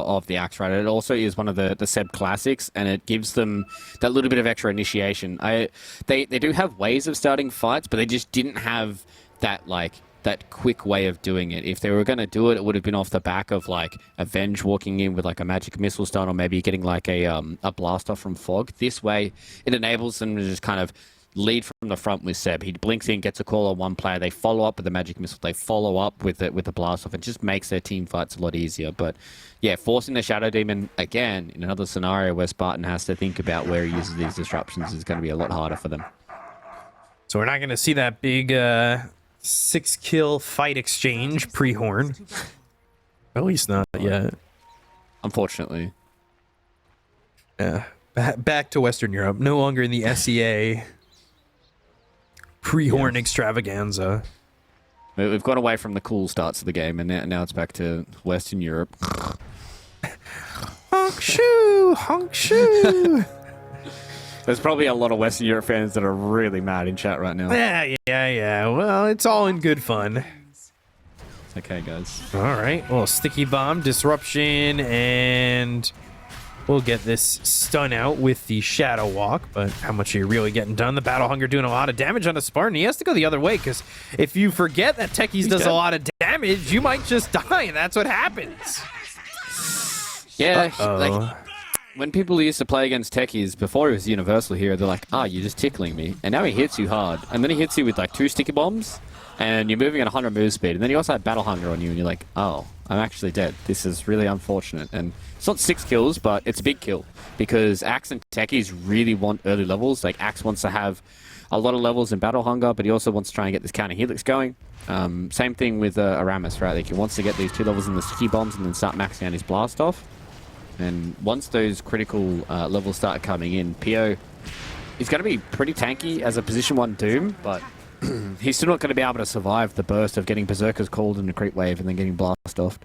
of the axe, right? It also is one of the Seb classics, and it gives them that little bit of extra initiation. They do have ways of starting fights, but they just didn't have that quick way of doing it. If they were going to do it, it would have been off the back of like Avenge walking in with like a magic missile stun, or maybe getting like a blast off from Fog. This way, it enables them to just kind of lead from the front with Seb. He blinks in, gets a call on one player. They follow up with the magic missile. They follow up with the blast off. It just makes their team fights a lot easier. But yeah, forcing the Shadow Demon again in another scenario where Spartan has to think about where he uses these disruptions is going to be a lot harder for them. So we're not going to see that big 6-kill fight exchange pre-horn. At least not yet. Unfortunately. Yeah. Back to Western Europe. No longer in the SEA pre-horn extravaganza. We've gone away from the cool starts of the game, and now it's back to Western Europe. Honk shoo! Honk shoo! There's probably a lot of Western Europe fans that are really mad in chat right now. Yeah. Well, it's all in good fun. Okay, guys. All right. Well, sticky bomb, disruption, and we'll get this stun out with the Shadow Walk. But how much are you really getting done? The Battle Hunger doing a lot of damage on a Spartan. He has to go the other way, because if you forget that Techies does a lot of damage, you might just die, and that's what happens. Yeah, like, when people used to play against Techies, before he was Universal Hero, they're like, you're just tickling me. And now he hits you hard. And then he hits you with like 2 sticky bombs, and you're moving at 100 move speed. And then you also have Battle Hunger on you, and you're like, I'm actually dead. This is really unfortunate. And it's not 6 kills, but it's a big kill, because Axe and Techies really want early levels. Like, Axe wants to have a lot of levels in Battle Hunger, but he also wants to try and get this counter helix going. Same thing with Aramis, right? Like, he wants to get these 2 levels in the sticky bombs and then start maxing out his blast off. And once those critical levels start coming in, Pio is going to be pretty tanky as a position 1 Doom, but he's still not going to be able to survive the burst of getting Berserkers called in a creep wave and then getting blast off.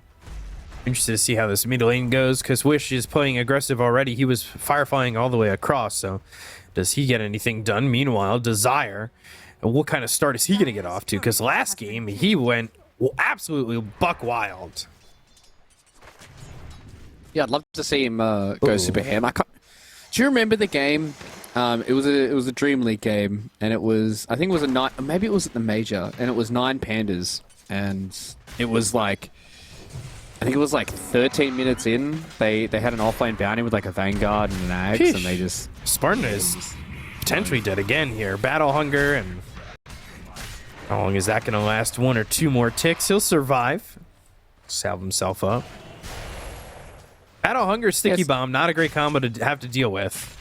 Interested to see how this mid lane goes, because Wish is playing aggressive already. He was fireflying all the way across, so does he get anything done? Meanwhile, Desire, what kind of start is he going to get off to? Because last game, he went absolutely buck wild. Yeah, I'd love to see him go super ham. Do you remember the game? It was a Dream League game, and it was, I think it was maybe it was at the Major, and it was 9 pandas, and it was like, I think it was like 13 minutes in, they had an offlane bounty with like a Vanguard and an Axe, Sheesh. and they just... Spartan is potentially dead again here. Battle Hunger, and how long is that going to last? 1 or 2 more ticks. He'll survive. Salve himself up. Battle Hunger, Sticky Bomb, not a great combo to have to deal with.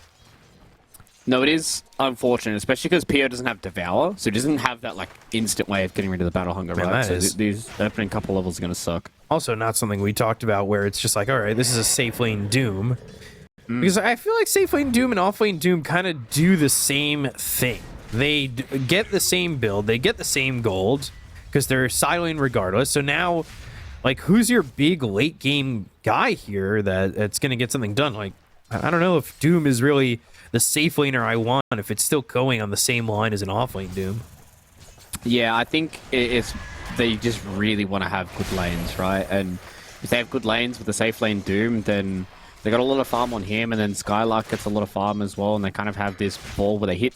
No, it is unfortunate, especially because Pio doesn't have Devour, so he doesn't have that like instant way of getting rid of the Battle Hunger, right? So these opening couple levels are going to suck. Also, not something we talked about where it's just like, all right, this is a safe lane Doom. Because I feel like safe lane Doom and off lane Doom kind of do the same thing. They get the same build, they get the same gold, because they're silent regardless. So now, like, who's your big late game guy here that's going to get something done? Like, I don't know if Doom is really the safe laner I want if it's still going on the same line as an off lane Doom. Yeah, I think it's they just really want to have good lanes, right? And if they have good lanes with the safe lane Doom, then they got a lot of farm on him, and then Skylark gets a lot of farm as well, and they kind of have this ball where they hit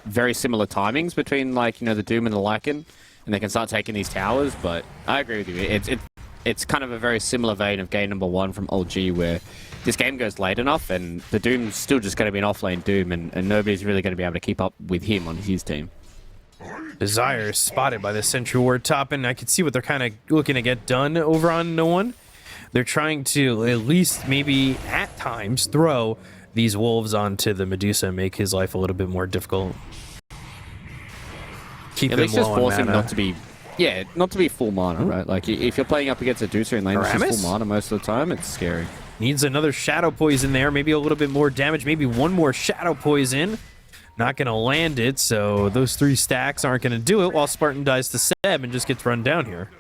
very similar timings between, like, you know, the Doom and the Lycan, and they can start taking these towers. But I agree with you. It's kind of a very similar vein of game number 1 from Old G, where this game goes late enough, and the Doom's still just going to be an offlane Doom, and nobody's really going to be able to keep up with him on his team. Desire is spotted by the Sentry Ward top, and I can see what they're kind of looking to get done over on No One. They're trying to at least maybe at times throw these wolves onto the Medusa and make his life a little bit more difficult. Keep at them least just low on force him mana. not to be full mana, right? Like, if you're playing up against a Ducer in lane, it's just full mana most of the time. It's scary. Needs another Shadow Poison there, maybe a little bit more damage, maybe one more Shadow Poison. Not going to land it, so those 3 stacks aren't going to do it, while Spartan dies to Seb and just gets run down here.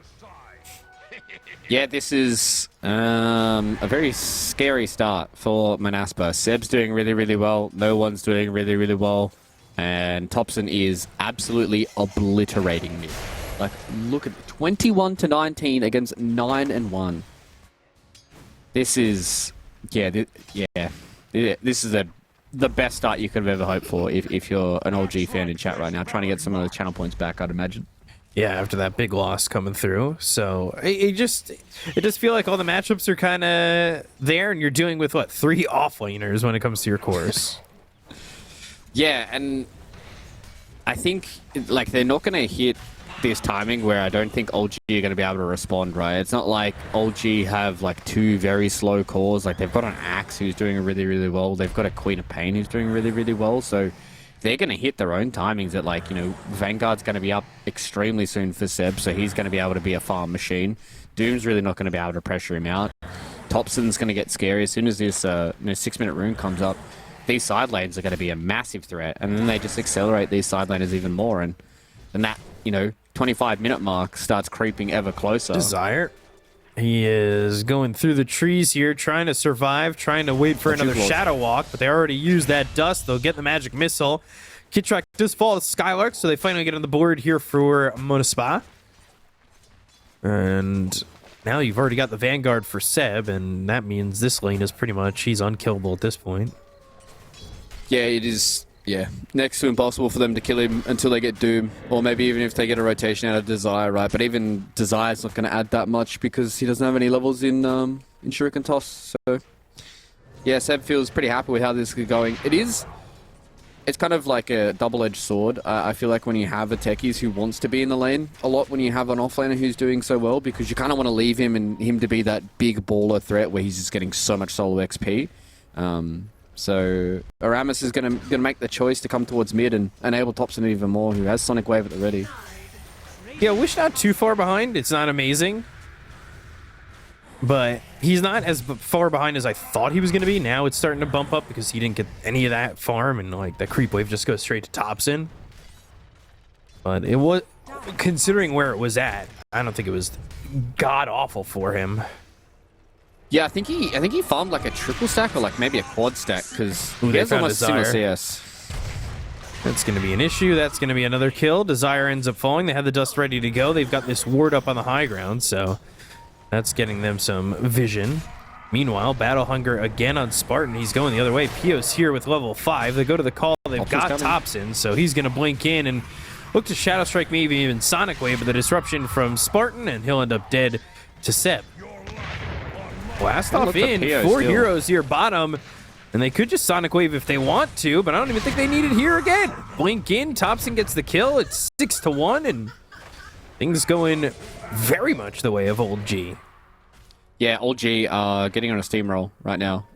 Yeah, this is a very scary start for Monaspa. Seb's doing really, really well. No One's doing really, really well. And Thompson is absolutely obliterating me. Like, look at 21-19 against 9-1. This is, this is the best start you could have ever hoped for if you're an OG fan in chat right now, trying to get some of those channel points back, I'd imagine. Yeah, after that big loss coming through. So it just feel like all the matchups are kind of there, and you're dealing with, what, 3 offlaners when it comes to your course. Yeah, and I think, like, they're not going to hit this timing where I don't think OG are going to be able to respond, right? It's not like OG have, like, 2 very slow cores. Like, they've got an Axe who's doing really, really well. They've got a Queen of Pain who's doing really, really well. So they're going to hit their own timings that, like, you know, Vanguard's going to be up extremely soon for Seb, so he's going to be able to be a farm machine. Doom's really not going to be able to pressure him out. Thompson's going to get scary as soon as this 6-minute rune comes up. These side lanes are going to be a massive threat, and then they just accelerate these side laners even more, and that, you know, 25-minute mark starts creeping ever closer. Desire. He is going through the trees here, trying to survive, trying to wait for another Shadow Walk, but they already used that dust. They'll get the magic missile. Kid Track does fall to Skylark, so they finally get on the board here for Monaspa. And now you've already got the Vanguard for Seb, and that means this lane is pretty much, he's unkillable at this point. Yeah, it is, yeah, next to impossible for them to kill him until they get Doom, or maybe even if they get a rotation out of Desire, right? But even Desire's not going to add that much because he doesn't have any levels in Shuriken Toss. So, yeah, Seb feels pretty happy with how this is going. It's kind of like a double-edged sword. I feel like when you have a techies who wants to be in the lane a lot, when you have an offlaner who's doing so well, because you kind of want to leave him and him to be that big baller threat where he's just getting so much solo XP. So Aramis is gonna make the choice to come towards mid and enable Thompson even more, who has Sonic Wave at the ready. Yeah, Wish not too far behind. It's not amazing, but he's not as far behind as I thought he was going to be. Now it's starting to bump up because he didn't get any of that farm, and like the creep wave just goes straight to Thompson. But it was, considering where it was at, I don't think it was god awful for him. Yeah, I think he farmed like a triple stack or like maybe a quad stack because he has almost similar CS. That's going to be an issue. That's going to be another kill. Desire ends up falling. They have the dust ready to go. They've got this ward up on the high ground, so that's getting them some vision. Meanwhile, Battle Hunger again on Spartan. He's going the other way. Pio's here with level 5. They go to the call. They've got Thompson, so he's going to blink in and look to Shadow Strike, maybe even Sonic Wave, but the disruption from Spartan, and he'll end up dead to Seb. Blast off in, 4 heroes here bottom, and they could just Sonic Wave if they want to, but I don't even think they need it here again. Blink in, Thompson gets the kill. It's 6-1, and things going very much the way of Old G. Yeah, Old G are getting on a steamroll right now.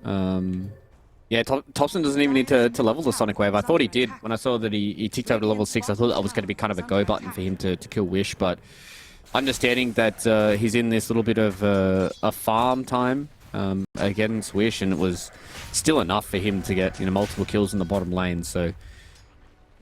Yeah, Thompson doesn't even need to level the Sonic Wave. I thought he did. When I saw that he ticked over to level 6, I thought that was going to be kind of a go button for him to kill Wish, but understanding that he's in this little bit of a farm time against Wish, and it was still enough for him to get multiple kills in the bottom lane. So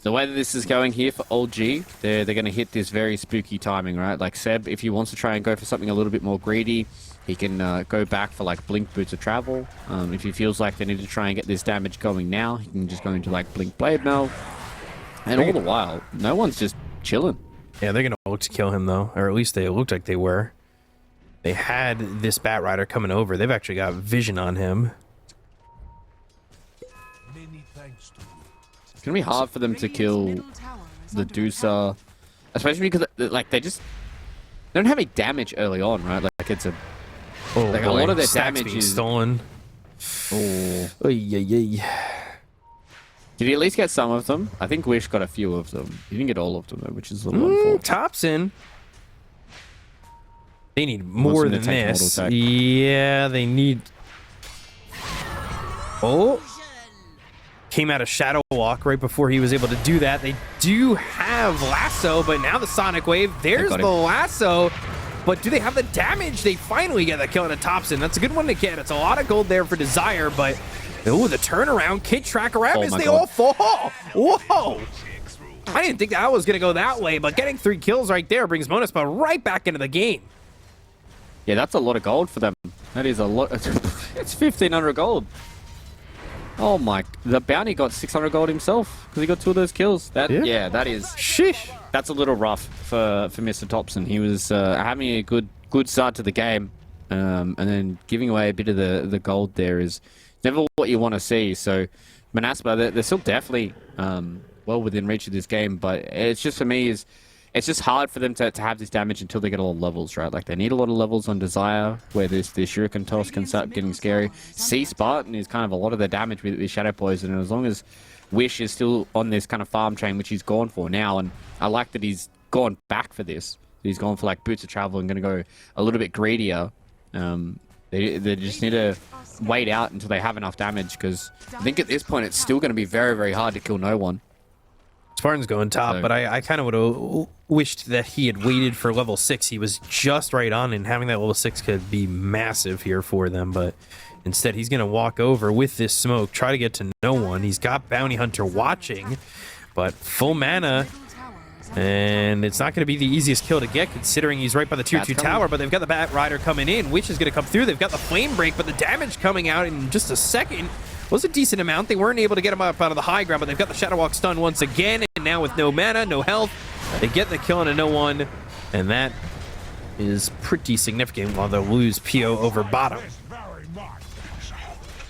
the way that this is going here for Old G, they're going to hit this very spooky timing, right? Like Seb, if he wants to try and go for something a little bit more greedy, he can go back for like Blink Boots of Travel. If he feels like they need to try and get this damage going now, he can just go into like Blink Blade Mail. And all the while, no one's just chilling. Yeah, they're going to look to kill him, though. Or at least they looked like they were. They had this Bat Rider coming over. They've actually got vision on him. It's going to be hard for them to kill the Deucer. Especially because, like, they don't have any damage early on, right? Like, it's a... Oh, like, boy. a lot of their Stacks damage being is... stolen. Oh. Oy, oy, oy. Did he at least get some of them? I think Wish got a few of them. He didn't get all of them, though, which is a little unfortunate. Thompson. They need more than this. Yeah, they need... Oh. Came out of Shadow Walk right before he was able to do that. They do have Lasso, but now the Sonic Wave. There's the Lasso. But do they have the damage? They finally get that kill on a Thompson. That's a good one to get. It's a lot of gold there for Desire, but... Oh, the turnaround, Kid Track Aramis, they all fall. Whoa. I didn't think that was going to go that way, but getting 3 kills right there brings Monaspa right back into the game. Yeah, that's a lot of gold for them. That is a lot. It's 1,500 gold. Oh my, the bounty got 600 gold himself because he got 2 of those kills. Yeah, that is... Sheesh. That's a little rough for Mr. Thompson. He was having a good start to the game. and then giving away a bit of the gold there is never what you want to see. So Monaspa, they're still definitely well within reach of this game, but it's just, for me, it's just hard for them to have this damage until they get a lot of levels, right? Like, they need a lot of levels on Desire, where this Shuriken toss can start getting scary. C Spartan is kind of a lot of the damage with Shadow Poison, and as long as Wish is still on this kind of farm train, which he's gone for now, and I like that he's gone back for this. He's gone for, like, Boots of Travel and going to go a little bit greedier. They just need to wait out until they have enough damage, because I think at this point it's still going to be very, very hard to kill no one. Spartan's going top, So- but I kind of would have wished that he had waited for level 6. He was just right on, and having that level 6 could be massive here for them, but instead he's going to walk over with this smoke, try to get to no one. He's got Bounty Hunter watching, but full mana, and it's not going to be the easiest kill to get, considering he's right by the tier 2 tower, but they've got the Bat Rider coming in. Witch is going to come through. They've got the Flame Break, but the damage coming out in just a second was a decent amount. They weren't able to get him up out of the high ground, but they've got the Shadow Walk stun once again, and now with no mana, no health, they get the kill on a no one, and that is pretty significant while they'll lose PO over bottom.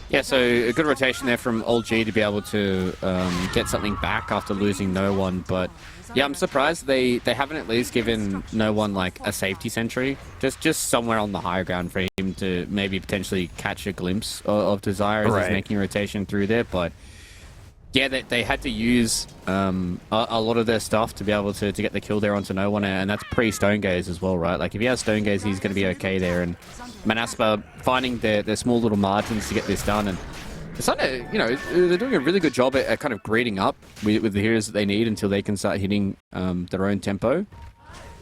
Yeah, so a good rotation there from Old G to be able to get something back after losing no one, but yeah, I'm surprised they haven't at least given no one like a safety sentry, just somewhere on the higher ground for him to maybe potentially catch a glimpse of Desire as he's making a rotation through there. But yeah, they had to use a lot of their stuff to be able to get the kill there onto no one, and that's pre-Stone Gaze as well, right? Like, if he has Stone Gaze, he's going to be okay there, and Monaspa finding their small little margins to get this done, and it's not they're doing a really good job at kind of greeting up with the heroes that they need until they can start hitting their own tempo.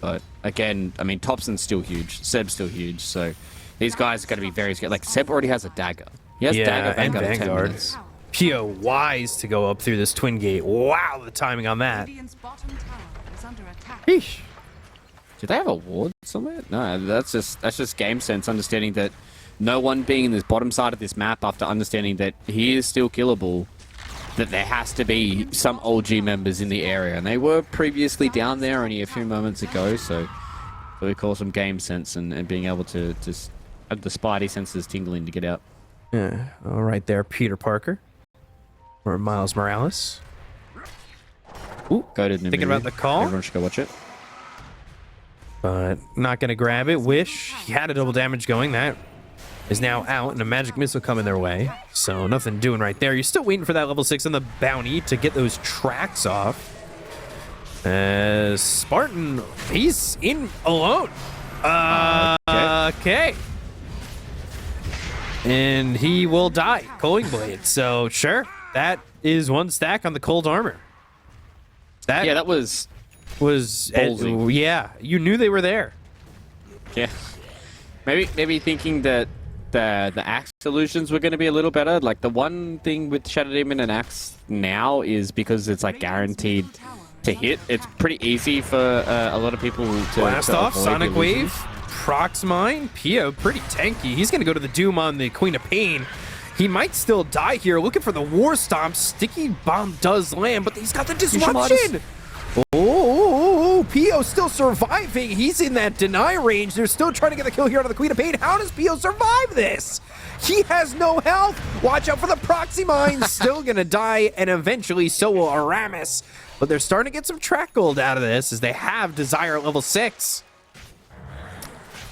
But again, I mean, Thompson's still huge, Seb's still huge, so these guys are going to be very scared. Like, Seb already has a dagger. He has dagger Vanguard in 10 minutes. PO wise to go up through this twin gate. Wow, the timing on that. Eesh. Do they have a ward somewhere? No, that's just game sense, understanding that no one being in this bottom side of this map, after understanding that he is still killable, that there has to be some OG members in the area, and they were previously down there only a few moments ago, so we call some game sense and being able to have the spidey senses tingling to get out. Yeah, all right there, Peter Parker. Or Miles Morales. Ooh, thinking about the call. Everyone should go watch it. But not going to grab it. Wish. He had a double damage going. That is now out, and a magic missile coming their way. So nothing doing right there. You're still waiting for that level 6 on the bounty to get those tracks off. Spartan, he's in alone. Okay. And he will die. Culling Blade. So sure. That is one stack on the cold armor. That was ballsy. Yeah, you knew they were there. Yeah, maybe thinking that the axe solutions were going to be a little better. Like, the one thing with Shadow Demon and axe now is because it's like guaranteed to hit. It's pretty easy for a lot of people to blast off. avoid Sonic the illusions. Wave, Prox Mine, Pio, pretty tanky. He's going to go to the Doom on the Queen of Pain. He might still die here, looking for the War Stomp. Sticky Bomb does land, but he's got the Disruption. Oh, Pio still surviving. He's in that deny range. They're still trying to get the kill here out of the Queen of Pain. How does Pio survive this? He has no health. Watch out for the Proxy Mine. Still going to die, and eventually so will Aramis. But they're starting to get some track gold out of this as they have Desire at level 6.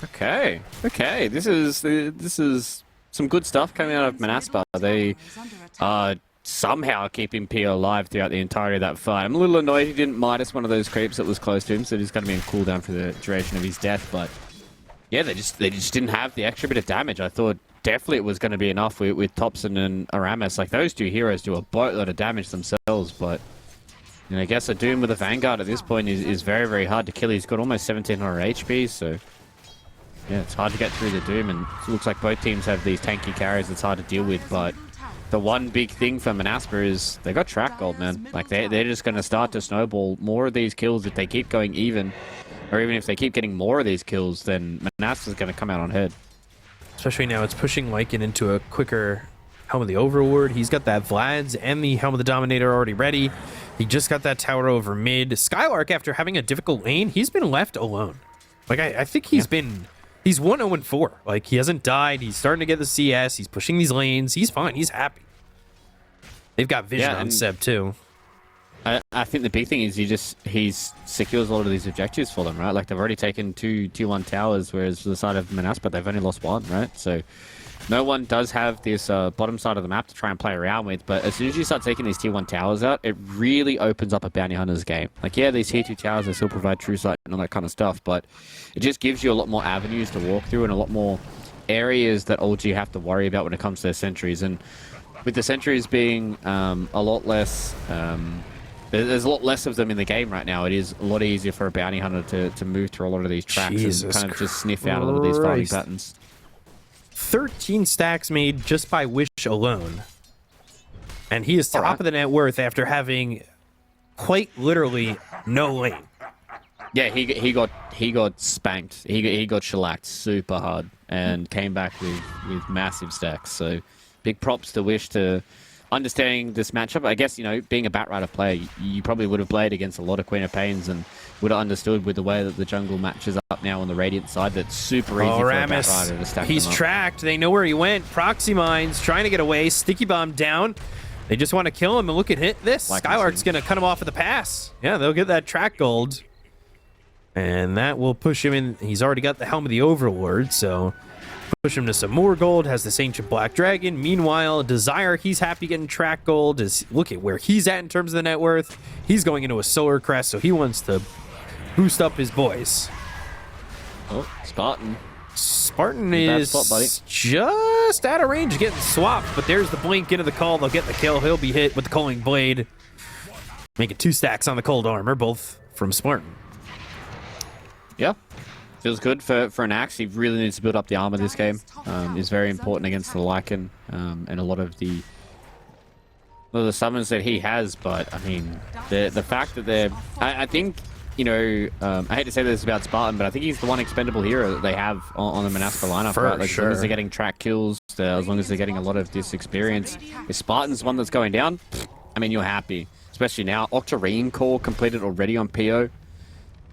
Okay. This is some good stuff coming out of Monaspa. They are somehow keeping Pio alive throughout the entirety of that fight. I'm a little annoyed he didn't Midas one of those creeps that was close to him, so he's going to be in cooldown for the duration of his death. But yeah, they just didn't have the extra bit of damage. I thought definitely it was going to be enough with Thompson and Aramis. Like, those two heroes do a boatload of damage themselves, but I guess a Doom with a Vanguard at this point is very, very hard to kill. He's got almost 1700 HP, so yeah, it's hard to get through the Doom, and it looks like both teams have these tanky carries it's hard to deal with. But the one big thing for Monaspa is they got track gold, man. Like, they're just going to start to snowball more of these kills if they keep going even, or even if they keep getting more of these kills, then Monaspa's going to come out on head. Especially now it's pushing Lycan into a quicker Helm of the Overlord. He's got that Vlad's and the Helm of the Dominator already ready. He just got that tower over mid. Skylark, after having a difficult lane, he's been left alone. Like, I think he's been He's 1-0-4. Like, he hasn't died. He's starting to get the CS. He's pushing these lanes. He's fine. He's happy. They've got vision on Seb, too. I think the big thing is he secures a lot of these objectives for them, right? Like, they've already taken two Tier 1 towers, whereas for the side of Monaspa, they've only lost one, right? So no one does have this bottom side of the map to try and play around with, but as soon as you start taking these Tier 1 towers out, it really opens up a bounty hunter's game. Like, yeah, these Tier 2 towers, they still provide true sight and all that kind of stuff, but it just gives you a lot more avenues to walk through and a lot more areas that OG have to worry about when it comes to their sentries. And with the sentries being a lot less... there's a lot less of them in the game right now. It is a lot easier for a bounty hunter to move through a lot of these tracks and kind of just sniff out a lot of these fighting patterns. 13 stacks made just by Wish alone. And he is top of the net worth after having quite literally no lane. Yeah, he got spanked. He got shellacked super hard and came back with massive stacks. So big props to Wish to understanding this matchup. I guess, you know, being a Batrider player, you probably would have played against a lot of Queen of Pains and would have understood with the way that the jungle matches up now on the Radiant side that's super easy for a Batrider to stack He's them up. tracked. They know where he went. Proxy Mines trying to get away. Sticky Bomb down. They just want to kill him, and look at this. Skylark's going to cut him off with a pass. Yeah, they'll get that track gold. And that will push him in. He's already got the Helm of the Overlord, so push him to some more gold. Has this Ancient Black Dragon. Meanwhile, Desire, he's happy getting track gold. Look at where he's at in terms of the net worth. He's going into a Solar Crest, so he wants to boost up his boys. Oh, Spartan. Spartan is just out of range getting swapped, but there's the blink into the call. They'll get the kill. He'll be hit with the Culling Blade. Making 2 stacks on the cold armor, both from Spartan. Yeah. Feels good for an Axe. He really needs to build up the armor this game. Is very important against the Lycan and a lot of the summons that he has. But I mean, the fact that they're, I think, you know, I hate to say this about Spartan, but I think he's the one expendable hero that they have on the Monaspa lineup. Right? Like, as long as they're getting track kills, as long as they're getting a lot of this experience. If Spartan's one that's going down, I mean, you're happy. Especially now, Octarine core completed already on PO.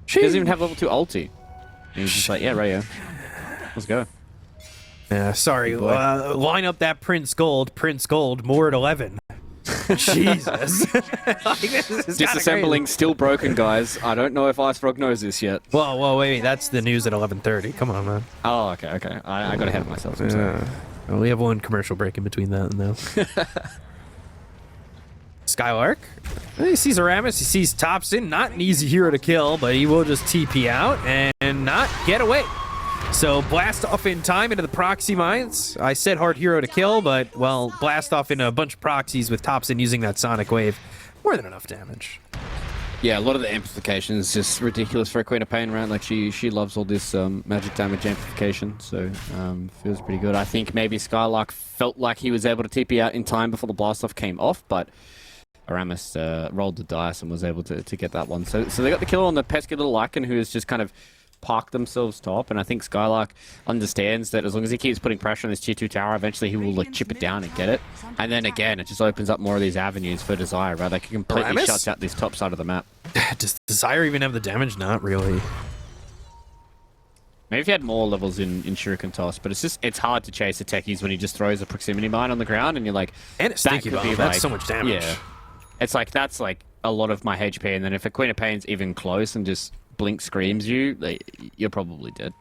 He doesn't even have level 2 ulti. And he's just like, yeah, radio. Let's go. Yeah, sorry. Line up that Prince Gold, more at 11. Jesus. Disassembling still broken, guys. I don't know if IceFrog knows this yet. Well, wait. That's the news at 11:30. Come on, man. Oh, okay. I got ahead of myself. Well, we have one commercial break in between that and now. Skylark. He sees Aramis. He sees Thompson. Not an easy hero to kill, but he will just TP out and not get away. So blast off in time into the proxy mines. I said hard hero to kill, but, well, blast off into a bunch of proxies with Thompson using that sonic wave. More than enough damage. Yeah, a lot of the amplification is just ridiculous for a Queen of Pain, right? Like, she loves all this magic damage amplification, so feels pretty good. I think maybe Skylark felt like he was able to TP out in time before the blast off came off, but Aramis rolled the dice and was able to get that one. So they got the kill on the pesky little Lycan, who has just kind of parked themselves top, and I think Skylark understands that as long as he keeps putting pressure on this tier 2 tower, eventually he will like chip it down and get it. And then again, it just opens up more of these avenues for Desire, right? Like, it completely shuts out this top side of the map. Does Desire even have the damage? Not really. Maybe if he had more levels in Shuriken Toss, but it's hard to chase the techies when he just throws a proximity mine on the ground, and you're like, and it's sticky bomb. That's so much damage. Yeah, it's like, that's like a lot of my HP, and then if a Queen of Pain's even close and just blink screams you, like, you're probably dead.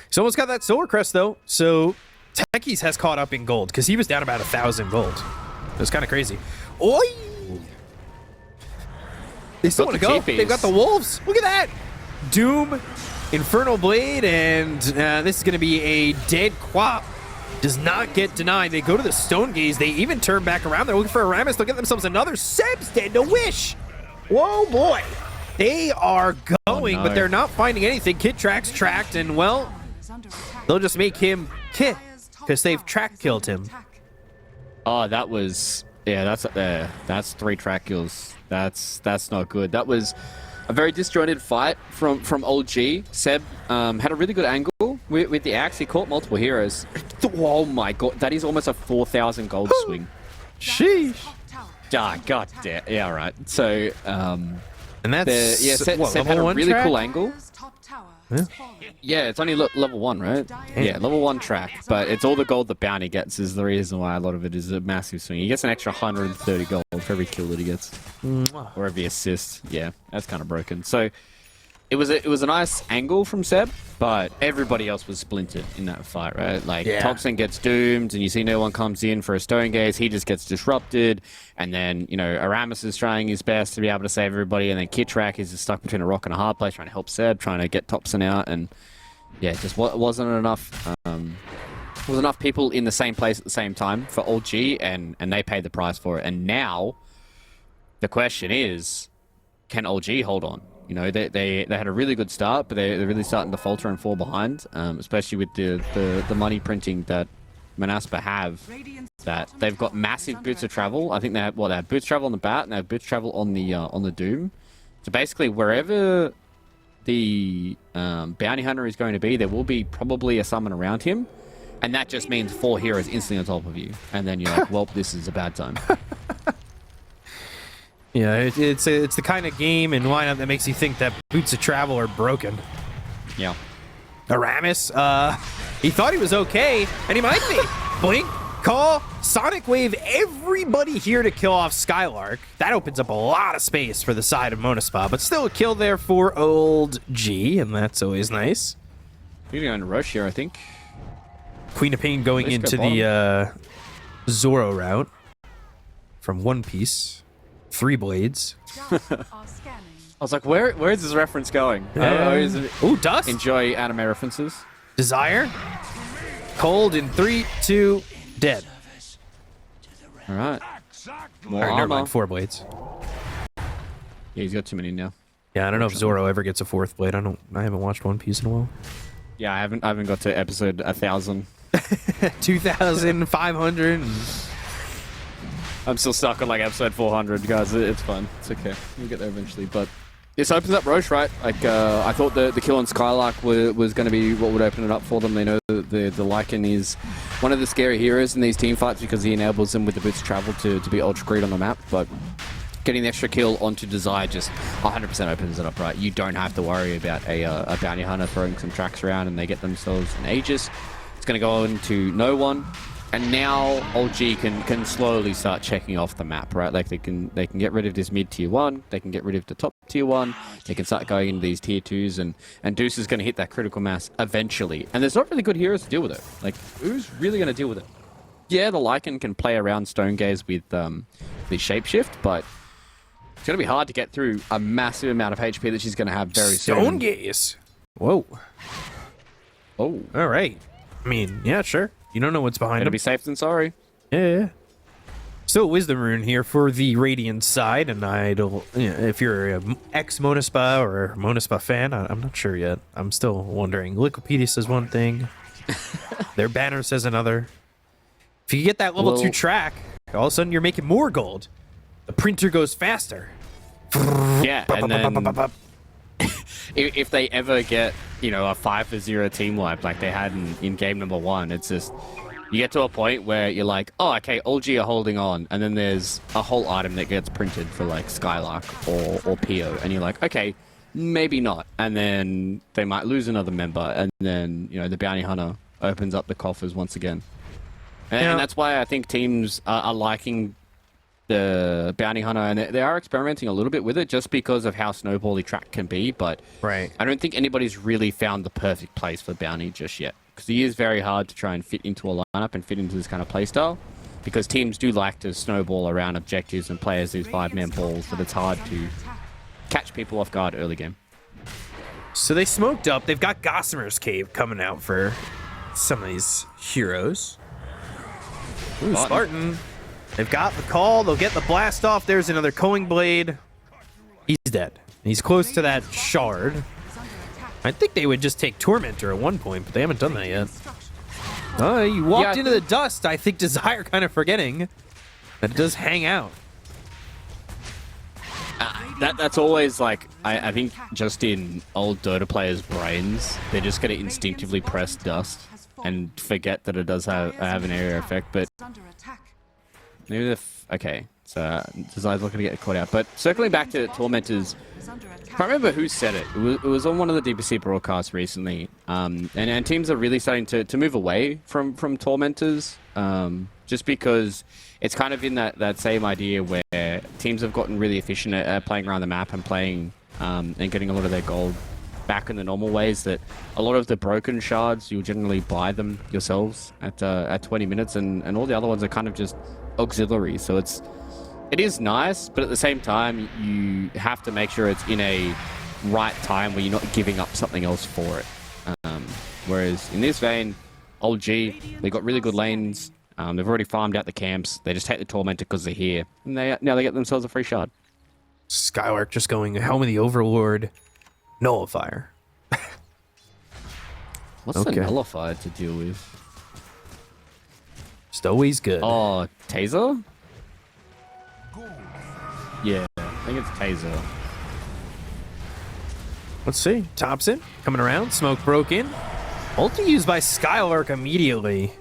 He's almost got that Solar Crest though, so Techies has caught up in gold because he was down about 1,000 gold. It was kind of crazy. Oi! They still want to go. They've got the wolves. Look at that. Doom, Infernal Blade, and this is going to be a dead Quap. Does not get denied. They go to the Stone Gaze. They even turn back around. They're looking for Aramis. They'll get themselves another. Seb's dead to Wish. Whoa, boy. They are going, but they're not finding anything. Kid Track's tracked, and, well, they'll just make him kit because they've track killed him. Oh, that was... Yeah, that's 3 track kills. That's not good. That was a very disjointed fight from OG. Seb had a really good angle with the axe. He caught multiple heroes. Oh my god, that is almost a 4,000 gold swing. Sheesh. Ah, god damn. Yeah, right. So, and that's Seb had a really cool angle. Yeah, it's only level 1, right? Yeah, level 1 track, but it's all the gold that Bounty gets is the reason why a lot of it is a massive swing. He gets an extra 130 gold for every kill that he gets, or every assist. Yeah, that's kind of broken. So it was a nice angle from Seb, but everybody else was splintered in that fight, right? Like Toxin gets doomed, and you see no one comes in for a stone gaze. He just gets disrupted, and then Aramis is trying his best to be able to save everybody, and then Kitrak is just stuck between a rock and a hard place, trying to help Seb, trying to get Thompson out, and yeah, it just wasn't enough. Was enough people in the same place at the same time for Old G, and they paid the price for it. And now the question is, can Old G hold on? They had a really good start, but they're really starting to falter and fall behind, especially with the money printing that Monaspa have. That they've got massive boots of travel. I think they have boots travel on the bat, and they have boots travel on the Doom. So basically, wherever the bounty hunter is going to be, there will be probably a summon around him, and that just means 4 heroes instantly on top of you, and then you're like, well, this is a bad time. Yeah, it's the kind of game and lineup that makes you think that boots of travel are broken. Yeah. Aramis, he thought he was okay, and he might be. Blink, call, Sonic Wave, everybody here to kill off Skylark. That opens up a lot of space for the side of Monaspa, but still a kill there for Old G, and that's always nice. We're going to rush here, I think. Queen of Pain going into the Zoro route from One Piece. 3 blades. I was like, where is this reference going? Ooh, Dust. Enjoy anime references. Desire. Cold in 3, 2, dead. All right. More Never armor. mind, 4 blades. Yeah, he's got too many now. Yeah, I don't know if Zoro ever gets a 4th blade. I haven't watched One Piece in a while. Yeah, I haven't got to episode 1000. 2,500. I'm still stuck on like episode 400, guys. It's fun. It's okay. We'll get there eventually. But this opens up Roche, right? Like I thought the kill on Skylark was going to be what would open it up for them. They know that the Lycan is one of the scary heroes in these team fights because he enables them with the boots of travel to be ultra great on the map. But getting the extra kill onto Desire just 100% opens it up, right? You don't have to worry about a bounty hunter throwing some tracks around and they get themselves an Aegis. It's going to go into no one. And now Old G can slowly start checking off the map, right? Like they can get rid of this mid tier 1, they can get rid of the top tier 1, they can start going into these tier 2s, and Deuce is going to hit that critical mass eventually. And there's not really good heroes to deal with it. Like, who's really going to deal with it? Yeah, the Lycan can play around Stone Gaze with the Shapeshift, but it's going to be hard to get through a massive amount of HP that she's going to have very soon. Stone Gaze. Whoa. Oh. All right. I mean, yeah, sure. You don't know what's behind Better him. be safe than sorry. Yeah. Still Wisdom Rune here for the Radiant side, and if you're a ex-Monaspa or a Monaspa fan, I'm not sure yet. I'm still wondering. Liquipedia says one thing. Their banner says another. If you get that level 2 track, all of a sudden you're making more gold. The printer goes faster. Yeah, and then if they ever get, a 5-0 team wipe like they had in game number 1, it's just, you get to a point where you're like, oh, okay, Old G are holding on, and then there's a whole item that gets printed for like Skylark or Pio, and you're like, okay, maybe not. And then they might lose another member, and then, the bounty hunter opens up the coffers once again. And that's why I think teams are liking the bounty hunter, and they are experimenting a little bit with it just because of how snowbally track can be, but right. I don't think anybody's really found the perfect place for bounty just yet, because he is very hard to try and fit into a lineup and fit into this kind of playstyle, because teams do like to snowball around objectives and play as these 5-man balls, but it's hard to catch people off guard early game. So they smoked up. They've got Gossamer's Cave coming out for some of these heroes. Ooh, Spartan. They've got the call. They'll get the blast off. There's another Coing Blade. He's dead. He's close to that shard. I think they would just take Tormentor at one point, but they haven't done that yet. Oh, you walked into the dust. I think Desire kind of forgetting that it does hang out. That's always like, I think just in old Dota players' brains, they're just going to instinctively press dust and forget that it does have an area effect, but maybe okay, Desire's looking to get caught out. But circling back to Tormentors, I can't remember who said it. It was on one of the DPC broadcasts recently. And teams are really starting to move away from Tormentors, just because it's kind of in that same idea where teams have gotten really efficient at playing around the map and playing and getting a lot of their gold back in the normal ways. That a lot of the broken shards, you'll generally buy them yourselves at 20 minutes, and all the other ones are kind of just auxiliary. So it is nice, but at the same time, you have to make sure it's in a right time where you're not giving up something else for it. Whereas in this vein, old G, they got really good lanes. They've already farmed out the camps. They just take the Tormentor because they're here, and now they get themselves a free shard. Skylark just going Helm of the Overlord, Nullifier. What's the Nullifier to deal with? Just always good. Oh, Taser? Yeah, I think it's Taser. Let's see. Thompson coming around. Smoke broke in. Ulti used by Skylark immediately.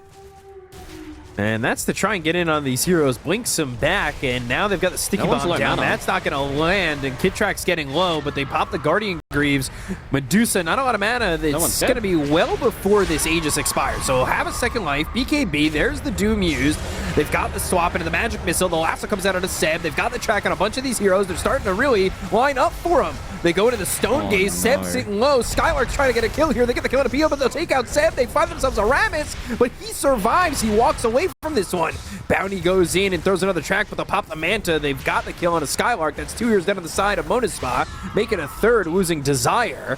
And that's to try and get in on these heroes. Blinks them back, and now they've got the sticky bomb down. That's not going to land, and Kid Track's getting low, but they pop the Guardian Greaves. Medusa, not a lot of mana. It's going to be well before this Aegis expires, so have a second life. BKB, there's the Doom used. They've got the swap into the Magic Missile. The lasso comes out of Seb. They've got the track on a bunch of these heroes. They're starting to really line up for them. They go into the Stone Gaze. Seb sitting low. Skylark's trying to get a kill here. They get the kill on a PO, but they'll take out Seb. They find themselves a Rammus, but he survives. He walks away from this one. Bounty goes in and throws another track, but they'll pop the Manta. They've got the kill on a Skylark. That's 2 years down on the side of Monaspa, making a third, losing Desire.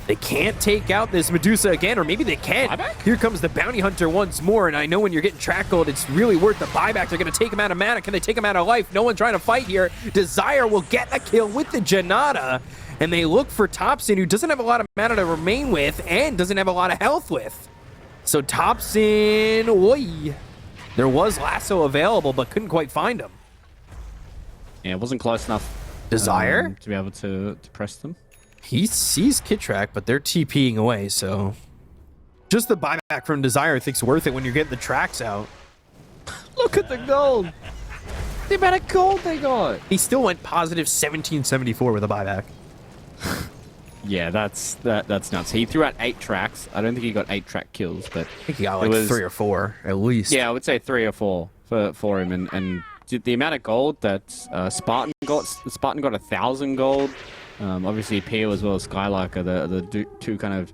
They can't take out this Medusa again, or maybe they can. Buyback? Here comes the Bounty Hunter once more, and I know when you're getting track gold, it's really worth the buyback. They're going to take him out of mana. Can they take him out of life? No one trying to fight here. Desire will get the kill with the Janata, and they look for Thompson, who doesn't have a lot of mana to remain with and doesn't have a lot of health with. So Thompson, oi. There was lasso available, but couldn't quite find him. Yeah, it wasn't close enough. Desire? To be able to press them. He sees Kit Track, but they're TPing away, so just the buyback from Desire I think's worth it when you're getting the tracks out. Look at the gold. The amount of gold they got. He still went positive 1774 with a buyback. Yeah, that's nuts. He threw out 8 tracks. I don't think he got 8 track kills, but I think he got like 3 or 4 at least. Yeah, I would say 3 or 4 for him, and the amount of gold that Spartan got 1,000 gold. Obviously, Pio as well as Skylark are the two kind of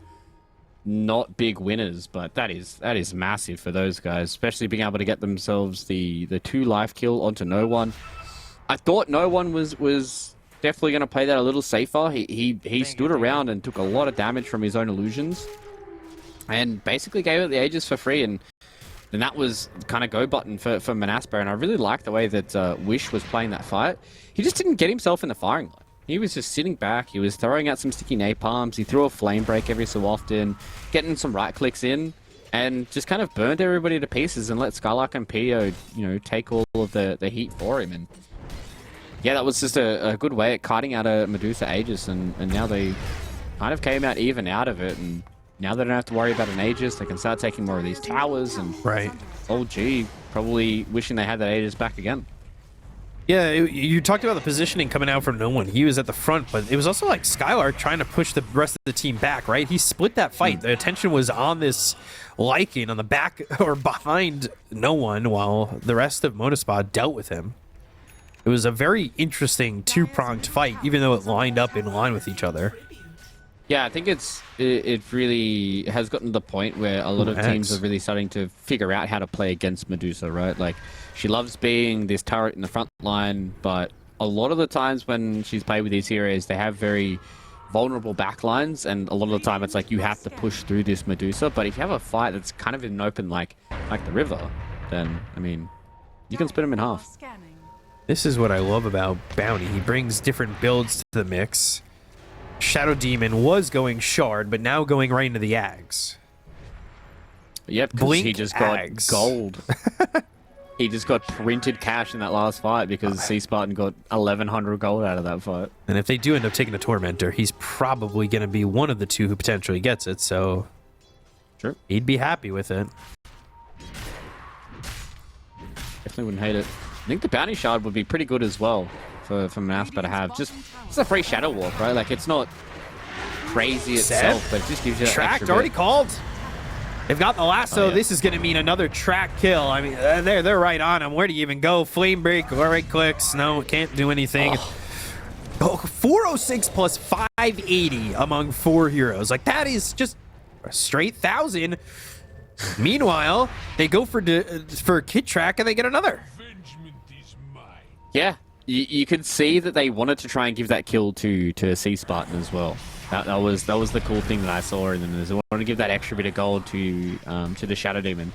not big winners, but that is massive for those guys, especially being able to get themselves the 2 life kill onto No One. I thought No One was definitely going to play that a little safer. He stood around and took a lot of damage from his own illusions, and basically gave it the Aegis for free, and that was kind of go button for Monaspa. And I really liked the way that Wish was playing that fight. He just didn't get himself in the firing line. He was just sitting back. He was throwing out some sticky napalms. He threw a flame break every so often, getting some right clicks in, and just kind of burned everybody to pieces and let Skylark and Pio, take all of the heat for him. And yeah, that was just a good way at kiting out a Medusa Aegis, and now they kind of came out even out of it, and now they don't have to worry about an Aegis. They can start taking more of these towers, and old G probably wishing they had that Aegis back again. Yeah, you talked about the positioning coming out from No One. He was at the front, but it was also like Skylark trying to push the rest of the team back, right? He split that fight. The attention was on this Lycan on the back or behind No One, while the rest of Monaspa dealt with him. It was a very interesting 2-pronged fight, even though it lined up in line with each other. Yeah, I think it really has gotten to the point where a lot of teams are really starting to figure out how to play against Medusa, right? Like, she loves being this turret in the front line, but a lot of the times when she's played with these heroes, they have very vulnerable backlines, and a lot of the time it's like you have to push through this Medusa. But if you have a fight that's kind of in an open like the river, then, I mean, you can split them in half. This is what I love about Bounty. He brings different builds to the mix. Shadow Demon was going Shard, but now going right into the Ags. Yep, because he just got gold. He just got printed cash in that last fight because Sea Spartan got 1,100 gold out of that fight. And if they do end up taking a Tormentor, he's probably going to be one of the 2 who potentially gets it, so sure, he'd be happy with it. Definitely wouldn't hate it. I think the bounty shard would be pretty good as well for Monaspa to have. Just it's a free shadow walk, right? Like it's not crazy itself, but it just gives you that Tracked, extra already bit. called. They've got the lasso. Oh, yeah. This is going to mean another track kill. I mean, they're right on him. Where do you even go? Flame break, right clicks. No, can't do anything. Oh, 406 plus 580 among 4 heroes. Like, that is just a straight 1,000. Meanwhile, they go for Kid Track and they get another. Yeah, you could see that they wanted to try and give that kill to Sea Spartan as well. That was the cool thing that I saw in them. Is they wanted to give that extra bit of gold to the Shadow Demon.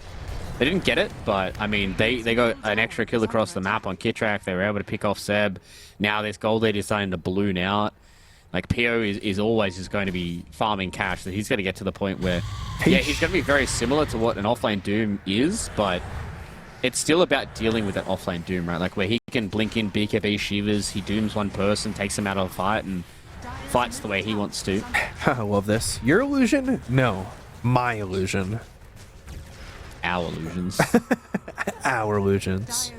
They didn't get it, but I mean they got an extra kill across the map on Kitrak. They were able to pick off Seb. Now this gold lead is starting to balloon out. Like PO is always just going to be farming cash. So he's going to get to the point where yeah, he's going to be very similar to what an offlane Doom is, but it's still about dealing with that offlane Doom, right? Like where he can blink in BKB Shivers, he dooms one person, takes him out of a fight, and fights the way he wants to. I love this. Your illusion? No. My illusion. Our illusions. Our illusions.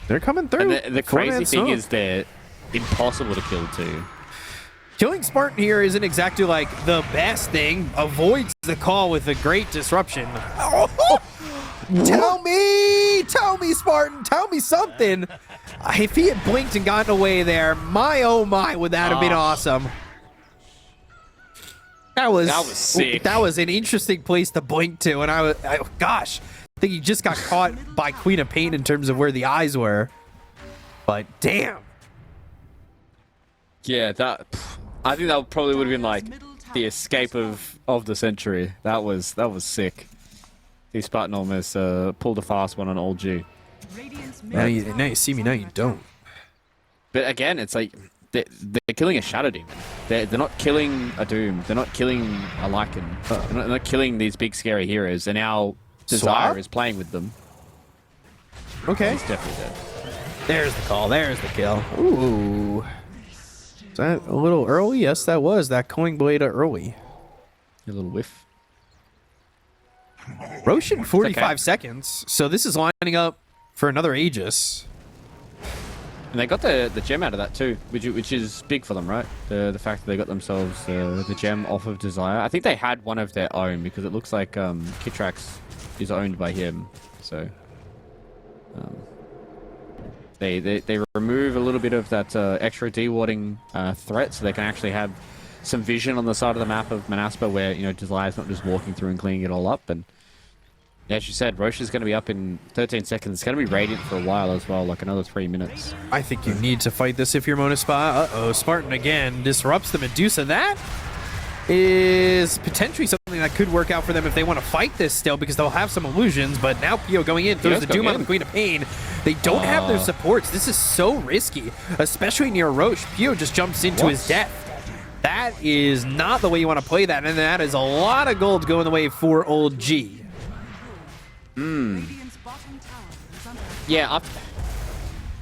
They're coming through. And the crazy thing is they're impossible to kill too. Killing Spartan here isn't exactly like the best thing. Avoids the call with a great disruption. Oh! Tell me, Spartan, tell me something. If he had blinked and gotten away there, my oh my, would that have been awesome. That was sick. That was an interesting place to blink to, and gosh, I think he just got caught by Queen of Pain in terms of where the eyes were. But damn. Yeah, I think that probably would have been like the escape of the century. That was sick. The Spartan almost pulled a fast one on old G. Now you see me, now you don't. But again, it's like they're killing a Shadow Demon. They're not killing a Doom. They're not killing a Lycan. They're not killing these big scary heroes. And now Desire is playing with them. Okay. He's definitely dead. There's the call. There's the kill. Ooh. Is that a little early? Yes, that was. That coin blade early. A little whiff. Roshan, 45 seconds. So this is lining up for another Aegis. And they got the gem out of that too, which is big for them, right? The fact that they got themselves the gem off of Desire. I think they had one of their own because it looks like Kitrax is owned by him. So they remove a little bit of that extra dewarding threat, so they can actually have some vision on the side of the map of Monaspa where Desire's not just walking through and cleaning it all up. And as you said, Roche is going to be up in 13 seconds. It's going to be Radiant for a while as well, like another 3 minutes. I think you need to fight this if you're Monaspa. Uh-oh, Spartan again disrupts the Medusa. That is potentially something that could work out for them if they want to fight this still, because they'll have some illusions. But now Pio going in, throws the Doom on the Queen of Pain. They don't have their supports. This is so risky, especially near Roche. Pio just jumps into his death. That is not the way you want to play that, and that is a lot of gold going the way for old G. Yeah,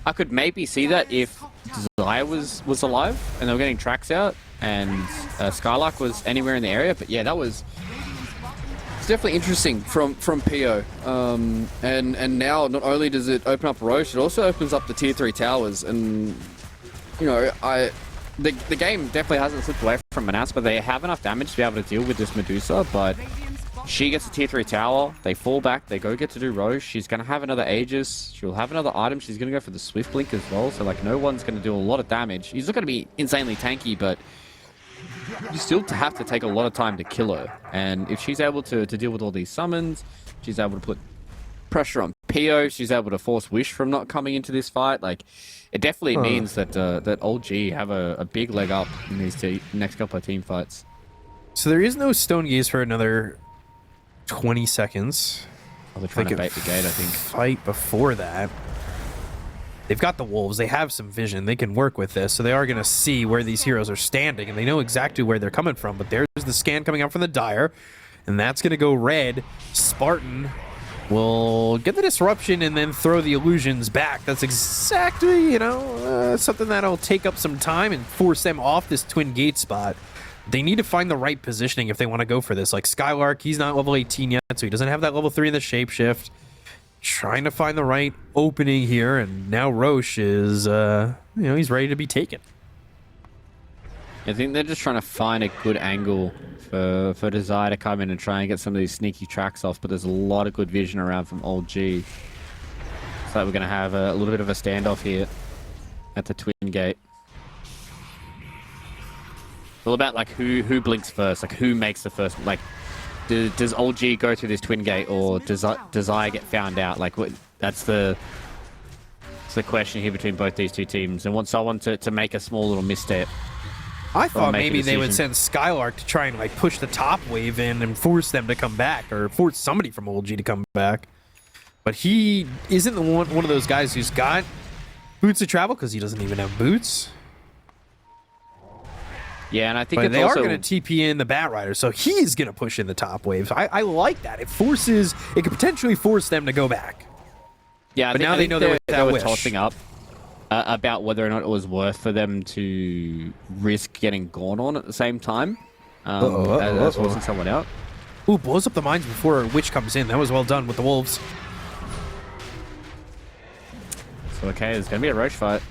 I could maybe see that if Desire was alive and they were getting tracks out and Skylark was anywhere in the area. But yeah, it's definitely interesting from PO. And now not only does it open up Roche, it also opens up the tier 3 towers. And the game definitely hasn't slipped away from Monaspa. They have enough damage to be able to deal with this Medusa, but she gets a tier 3 tower, they fall back, they go get to do Roche. She's going to have another Aegis, she'll have another item, she's going to go for the Swift Blink as well, so like no one's going to do a lot of damage. He's not going to be insanely tanky, but you still have to take a lot of time to kill her. And if she's able to deal with all these summons, she's able to put pressure on Pio, she's able to force Wish from not coming into this fight. Like, it definitely means that that old G have a big leg up in these next couple of team fights. So there is no Stone Gaze for another 20 seconds. Oh, they're trying to bait the gate, I think. Fight before that. They've got the wolves. They have some vision. They can work with this, so they are going to see where these heroes are standing, and they know exactly where they're coming from. But there's the scan coming out from the Dire, and that's going to go red. Spartan will get the disruption and then throw the illusions back. That's exactly, something that'll take up some time and force them off this twin gate spot. They need to find the right positioning if they want to go for this. Like Skylark, he's not level 18 yet, so he doesn't have that level 3 in the shapeshift. trying to find the right opening here, and now Roche is, he's ready to be taken. I think they're just trying to find a good angle for Desire to come in and try and get some of these sneaky tracks off, but there's a lot of good vision around from Old G. So we're going to have a little bit of a standoff here at the Twin Gate. It's all about like who blinks first, like who makes the first, like does Old G go through this Twin Gate, or does Desire get found out? Like that's the question here between both these two teams, and want someone to make a small little misstep. I thought maybe they would send Skylark to try and like push the top wave in and force them to come back, or force somebody from Old G to come back. But he isn't the one of those guys who's got boots of travel, because he doesn't even have boots. Yeah, and I think they are going to TP in the Bat Rider, so he's going to push in the top waves. I like that. It could potentially force them to go back. Yeah, but now they know they were tossing up about whether or not it was worth for them to risk getting gone on at the same time as forcing someone out. Ooh, blows up the mines before Witch comes in. That was well done with the Wolves. So okay, there's going to be a Roche fight.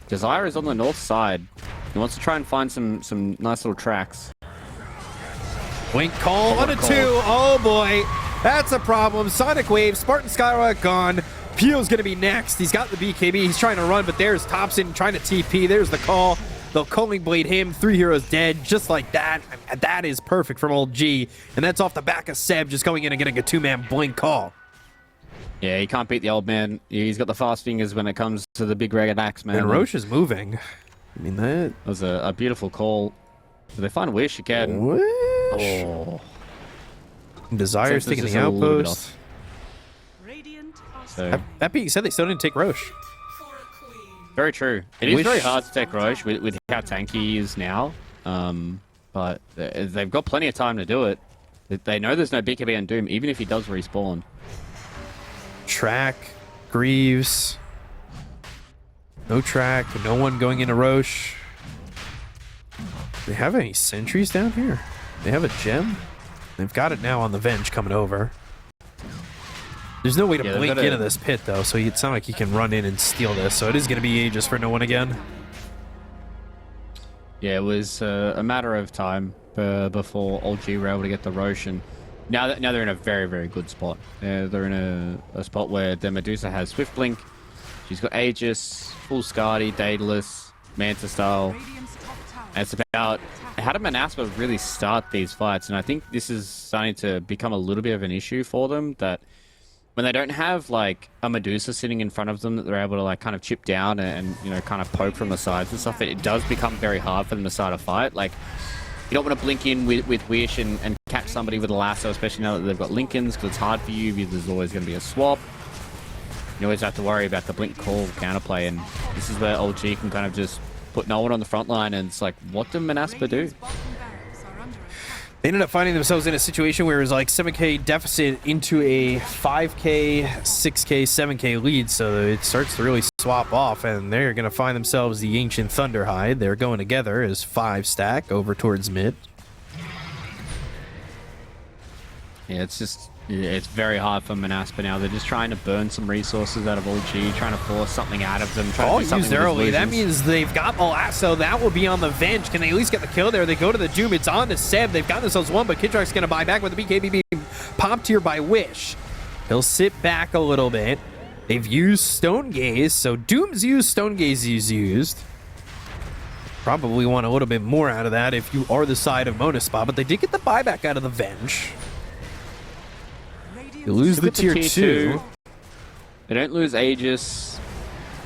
Desire is on the north side. He wants to try and find some nice little tracks. Wink call on a 2. Oh boy, that's a problem. Sonic Wave, Spartan Skyrock gone. Peel's going to be next. He's got the BKB. He's trying to run, but there's Thompson trying to TP. There's the call. They'll Culling Blade him. 3 heroes dead, just like that. That is perfect from Old G. And that's off the back of Seb just going in and getting a 2-man blink call. Yeah, he can't beat the old man. He's got the fast fingers when it comes to the big ragged axe, man. And Roche is moving. I mean, that was a beautiful call. Do they find Wish again? Wish? Oh. Desire's taking the outpost. So, that being said, they still didn't take Roche. Very true. It is very hard to take Roche with how tanky he is now. But they've got plenty of time to do it. They know there's no BKB on Doom, even if he does respawn. Track, Greaves. No track, no one going into Roche. Do they have any sentries down here? They have a gem? They've got it now on the Venge coming over. There's no way to blink into this pit, though, so it's not like he can run in and steal this, so it is going to be Aegis for no one again. Yeah, it was a matter of time before Old G were able to get the Roche, and now they're in a very, very good spot. They're in a spot where their Medusa has Swift Blink, she's got Aegis, full Skadi, Daedalus, Manta Style. And it's about how do Monaspa really start these fights, and I think this is starting to become a little bit of an issue for them, that when they don't have like a Medusa sitting in front of them that they're able to like kind of chip down and kind of poke from the sides and stuff, it does become very hard for them to start a fight. Like, you don't want to blink in with Wish and catch somebody with a lasso, especially now that they've got Lincolns, because it's hard for you because there's always going to be a swap. You always have to worry about the blink call counterplay, and this is where Old G can kind of just put no one on the front line, and it's like, what do Monaspa do? They ended up finding themselves in a situation where it was like 7k deficit into a 5k, 6k, 7k lead, so it starts to really swap off, and they're going to find themselves the Ancient Thunderhide. They're going together as 5 stack over towards mid. Yeah, it's very hard for Monaspa now. They're just trying to burn some resources out of Old G, trying to force something out of them. All used early. That means they've got the lasso. That will be on the Venge. Can they at least get the kill there? They go to the Doom. It's on to Seb. They've got themselves one, but Kidrock's going to buy back with the BKB being popped here by Wish. He'll sit back a little bit. They've used Stone Gaze, so Doom's used, Stone Gaze is used. Probably want a little bit more out of that if you are the side of Monaspa, but they did get the buyback out of the Venge. You lose the tier 2. They don't lose Aegis.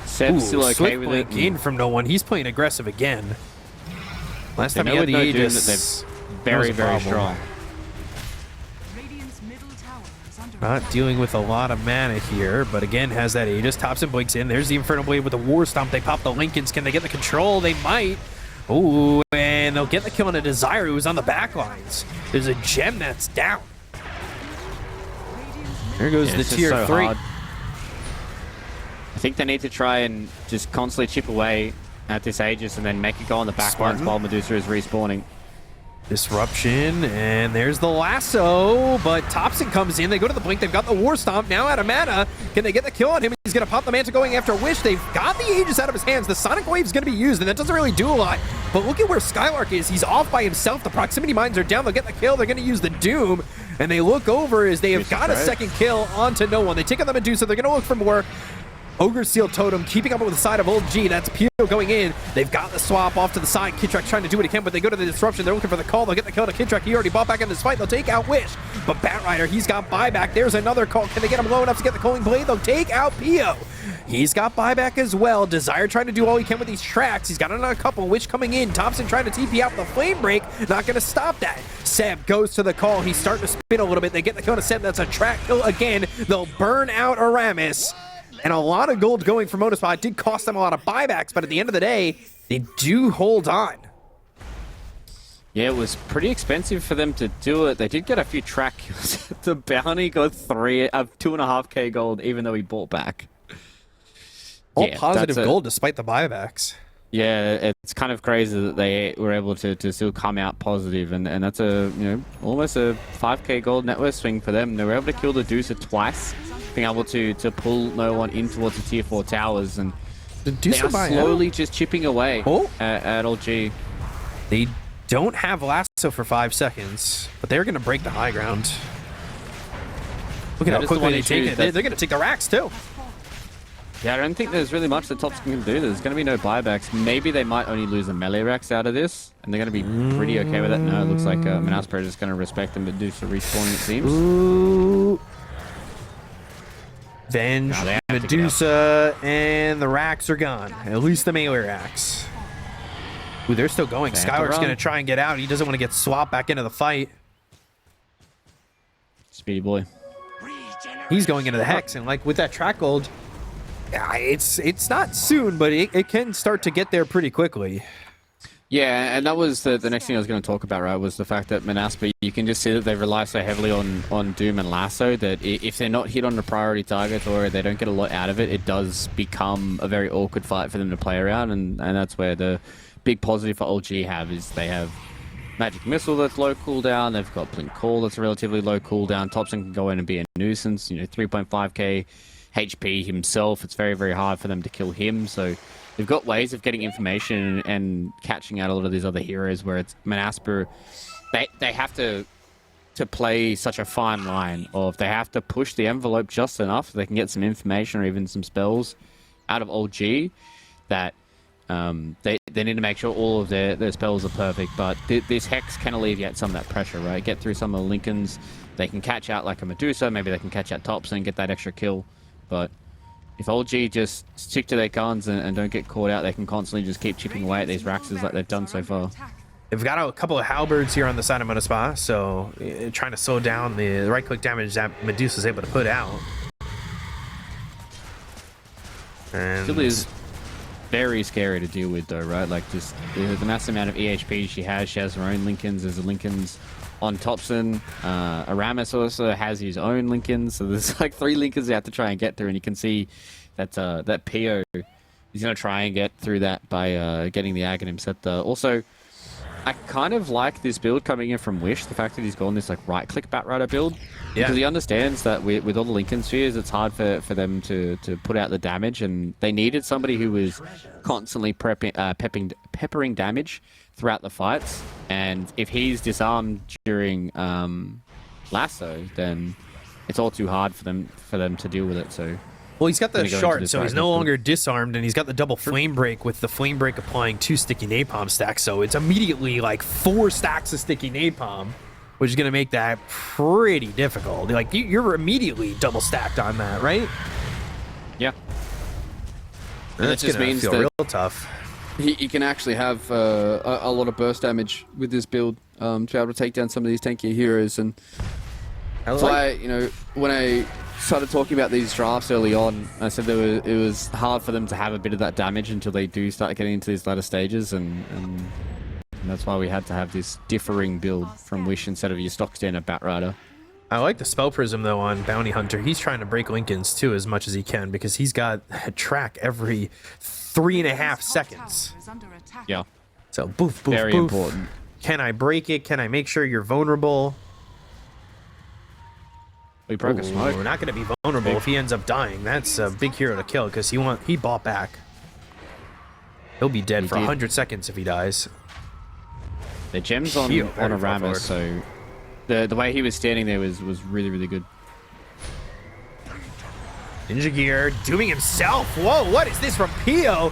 Seb's still okay with it. In from no one. He's playing aggressive again. Last time he had the Aegis, very, very strong. Not dealing with a lot of mana here, but again has that Aegis. Thompson blinks in. There's the Infernal Blade with the War Stomp. They pop the Lincolns. Can they get the control? They might. Ooh, and they'll get the kill on a Desire who's on the back lines. There's a gem that's down. There goes the tier 3. Hard. I think they need to try and just constantly chip away at this Aegis and then make it go on the back lines while Medusa is respawning. Disruption, and there's the lasso, but Thompson comes in. They go to the blink. They've got the war stomp now out of mana. Can they get the kill on him? He's going to pop the Manta going after Wish. They've got the Aegis out of his hands. The Sonic Wave's going to be used, and that doesn't really do a lot. But look at where Skylark is. He's off by himself. The proximity mines are down. They'll get the kill. They're going to use the Doom, and they look over as they have got a second kill onto no one. They take on the Medusa. They're going to look for more. Ogre Seal Totem keeping up with the side of Old G. That's Pio going in. They've got the swap off to the side. Kidrak trying to do what he can, but they go to the disruption. They're looking for the call. They'll get the kill to Kidrak. He already bought back in this fight. They'll take out Wish. But Batrider, he's got buyback. There's another call. Can they get him low enough to get the Culling Blade? They'll take out Pio. He's got buyback as well. Desire trying to do all he can with these tracks. He's got another couple. Wish coming in. Thompson trying to TP out the Flame Break. Not going to stop that. Seb goes to the call. He's starting to spin a little bit. They get the kill to Seb. That's a track kill again. They'll burn out Aramis. And a lot of gold going for Monaspa. It did cost them a lot of buybacks, but at the end of the day, they do hold on. Yeah, it was pretty expensive for them to do it. They did get a few track kills. The bounty got 2.5k gold, even though he bought back. All positive gold despite the buybacks. Yeah, it's kind of crazy that they were able to still come out positive, and that's almost a 5k gold net worth swing for them. They were able to kill the Deucer twice, being able to pull no one in towards the tier 4 towers, and they are slowly just chipping away at LG. They don't have lasso for 5 seconds, but they're going to break the high ground. Look at how quickly they take it. They're going to take the racks too. Yeah, I don't think there's really much that Top's can do. There's going to be no buybacks. Maybe they might only lose the melee racks out of this, and they're going to be pretty okay with that. No, it looks like Monaspa is just going to respect them, but do some respawning, it seems. Ooh. Venge, Medusa, and the racks are gone. At least the melee racks. Ooh, they're still going. Skylark's going to try and get out. He doesn't want to get swapped back into the fight. Speedy boy. He's going into the Hex, and like with that track gold, it's not soon, but it can start to get there pretty quickly. Yeah, and that was the next thing I was going to talk about, right, was the fact that Monaspa, you can just see that they rely so heavily on Doom and Lasso that if they're not hit on the priority targets or they don't get a lot out of it, it does become a very awkward fight for them to play around, and that's where the big positive for LG have is they have Magic Missile that's low cooldown, they've got Blink Call that's a relatively low cooldown, Thompson can go in and be a nuisance, 3.5k HP himself, it's very, very hard for them to kill him, so they've got ways of getting information and catching out a lot of these other heroes where it's Monaspa, they have to play such a fine line of they have to push the envelope just enough so they can get some information or even some spells out of OG that they need to make sure all of their spells are perfect, but this Hex can alleviate some of that pressure, right? Get through some of the Lincolns, they can catch out like a Medusa, maybe they can catch out Thompson and get that extra kill, but if LG just stick to their guns and don't get caught out, they can constantly just keep chipping away at these Raxes like they've done so far. They've got a couple of halberds here on the side of Monaspa, so trying to slow down the right-click damage that Medusa's able to put out. And still is very scary to deal with though, right? Like just the massive amount of EHP she has her own Lincolns, there's the Lincolns on Thompson. Aramis also has his own Lincolns, so there's like 3 Lincolns you have to try and get through, and you can see that that PO is going to try and get through that by getting the Aghanim Scepter. Also, I kind of like this build coming in from Wish, the fact that he's gone this like right-click Batrider build. Yeah. Because he understands that with all the Lincoln Spheres, it's hard for them to put out the damage, and they needed somebody who was constantly peppering damage throughout the fights, and if he's disarmed during Lasso, then it's all too hard for them to deal with it, so... Well, he's got the shard, so he's no longer disarmed, and he's got the double flame break with the flame break applying 2 sticky napalm stacks, so it's immediately like 4 stacks of sticky napalm, which is going to make that pretty difficult. Like, you're immediately double stacked on that, right? Yeah. And that just means that real tough. He can actually have a lot of burst damage with this build to be able to take down some of these tankier heroes, and that's why, when I started talking about these drafts early on, I said it was hard for them to have a bit of that damage until they do start getting into these latter stages, and that's why we had to have this differing build from Wish instead of your stock standard Batrider. I like the Spell Prism, though, on Bounty Hunter. He's trying to break Lincolns, too, as much as he can, because he's got a track every 3.5 seconds. Yeah. So, boof, boof, very boof. important. Can I break it? Can I make sure you're vulnerable? We broke a Ooh, smoke. We're not going to be vulnerable if he ends up dying. That's a big hero to kill because he bought back. He'll be dead for 100 seconds if he dies. The gems on Aramis, so the way he was standing there was really, really good. Ninja Gear doing himself. Whoa, what is this from Pio?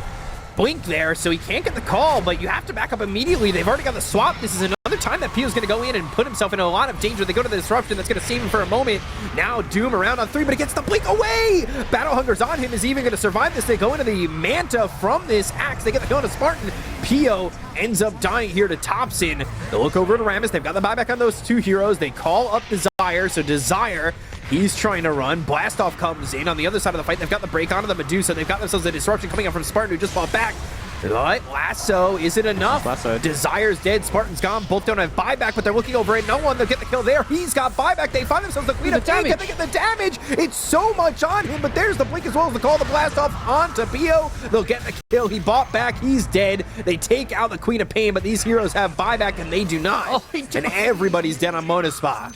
Blink there, so he can't get the call, but you have to back up immediately. They've already got the swap. This is another time that Pio's going to go in and put himself in a lot of danger. They go to the disruption that's going to save him for a moment. Now Doom around on 3, but it gets the blink away. Battle Hunger's on him. Is he even going to survive this? They go into the Manta from this axe. They get the kill on a Spartan. Pio ends up dying here to Thompson. They look over to Ramus. They've got the buyback on those 2 heroes. They call up Desire, so Desire, he's trying to run. Blastoff comes in on the other side of the fight. They've got the break onto the Medusa. They've got themselves a disruption coming up from Spartan, who just fought back. But Lasso, is it enough? Desire's dead. Spartan's gone. Both don't have buyback, but they're looking over it. No one. They'll get the kill there. He's got buyback. They find themselves the Queen of Pain. Can they get the damage? It's so much on him, but there's the blink as well as the call. The Blastoff onto Pio. They'll get the kill. He bought back. He's dead. They take out the Queen of Pain, but these heroes have buyback, and they do not. And everybody's dead on Monaspa.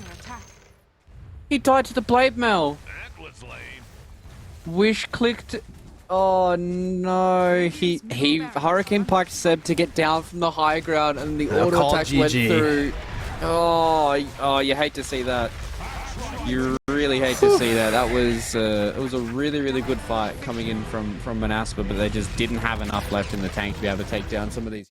He died to the blade mail. Wish clicked. Oh no! He Hurricane Pike Seb to get down from the high ground, and the auto attack went through. Oh, you hate to see that. You really hate to see that. That was it was a really, really good fight coming in from Monaspa, but they just didn't have enough left in the tank to be able to take down some of these.